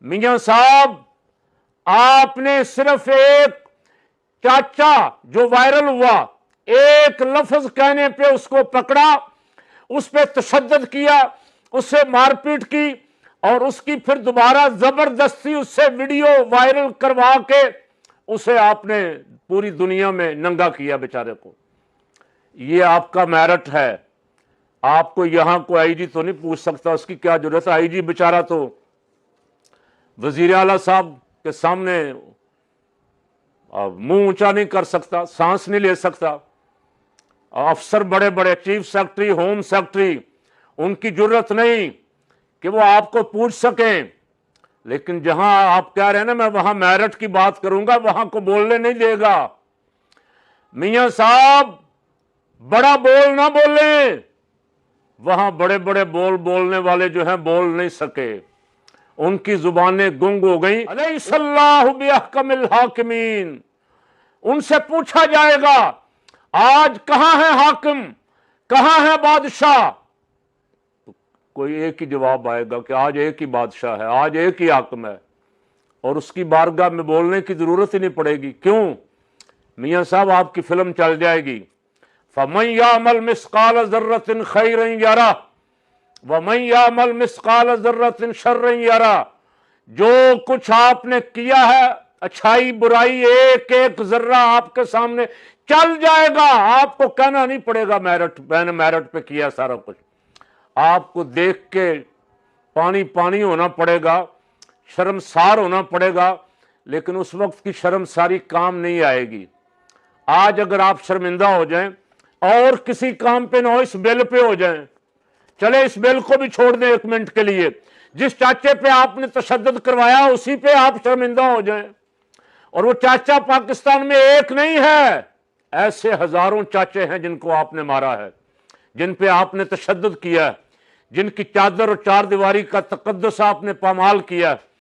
میاں صاحب آپ نے صرف ایک چاچا جو وائرل ہوا، ایک لفظ کہنے پہ اس کو پکڑا، اس پہ تشدد کیا، اس سے مار پیٹ کی، اور اس کی پھر دوبارہ زبردستی اس سے ویڈیو وائرل کروا کے اسے آپ نے پوری دنیا میں ننگا کیا بیچارے کو۔ یہ آپ کا میرٹ ہے۔ آپ کو یہاں کوئی آئی جی تو نہیں پوچھ سکتا، اس کی کیا ضرورت ہے؟ آئی جی بیچارہ تو وزیر اعلیٰ صاحب کے سامنے منہ اونچا نہیں کر سکتا، سانس نہیں لے سکتا۔ افسر بڑے بڑے، چیف سیکرٹری، ہوم سیکرٹری، ان کی ضرورت نہیں کہ وہ آپ کو پوچھ سکیں، لیکن جہاں آپ کہہ رہے ہیں نا میں وہاں میرٹ کی بات کروں گا، وہاں کو بولنے نہیں دے گا۔ میاں صاحب بڑا بول نہ بولیں، وہاں بڑے بڑے بول بولنے والے جو ہیں بول نہیں سکے، ان کی زبانیں گنگ ہو گئیں۔ الیس اللہ باحکم الحاکمین، ان سے پوچھا جائے گا آج کہاں ہے حاکم، کہاں ہے بادشاہ؟ کوئی ایک ہی جواب آئے گا کہ آج ایک ہی بادشاہ ہے، آج ایک ہی حاکم ہے، اور اس کی بارگاہ میں بولنے کی ضرورت ہی نہیں پڑے گی۔ کیوں؟ میاں صاحب آپ کی فلم چل جائے گی، فَمَن يَعْمَلْ مِثْقَالَ ذَرَّةٍ خَيْرًا يَرَهُ وَمَن يَعْمَلْ مِثْقَالَ ذَرَّةٍ شَرًّا يَرَهُ۔ جو کچھ آپ نے کیا ہے، اچھائی برائی ایک ایک ذرہ آپ کے سامنے چل جائے گا، آپ کو کہنا نہیں پڑے گا میرٹ، میں نے میرٹ پہ کیا سارا کچھ۔ آپ کو دیکھ کے پانی پانی ہونا پڑے گا، شرمسار ہونا پڑے گا، لیکن اس وقت کی شرمساری کام نہیں آئے گی۔ آج اگر آپ شرمندہ ہو جائیں اور کسی کام پہ نہ ہو، اس بل پہ ہو جائیں، چلے اس بل کو بھی چھوڑ دیں ایک منٹ کے لیے، جس چاچے پہ آپ نے تشدد کروایا اسی پہ آپ شرمندہ ہو جائیں، اور وہ چاچا پاکستان میں ایک نہیں ہے، ایسے ہزاروں چاچے ہیں جن کو آپ نے مارا ہے، جن پہ آپ نے تشدد کیا ہے، جن کی چادر اور چار دیواری کا تقدس آپ نے پامال کیا ہے۔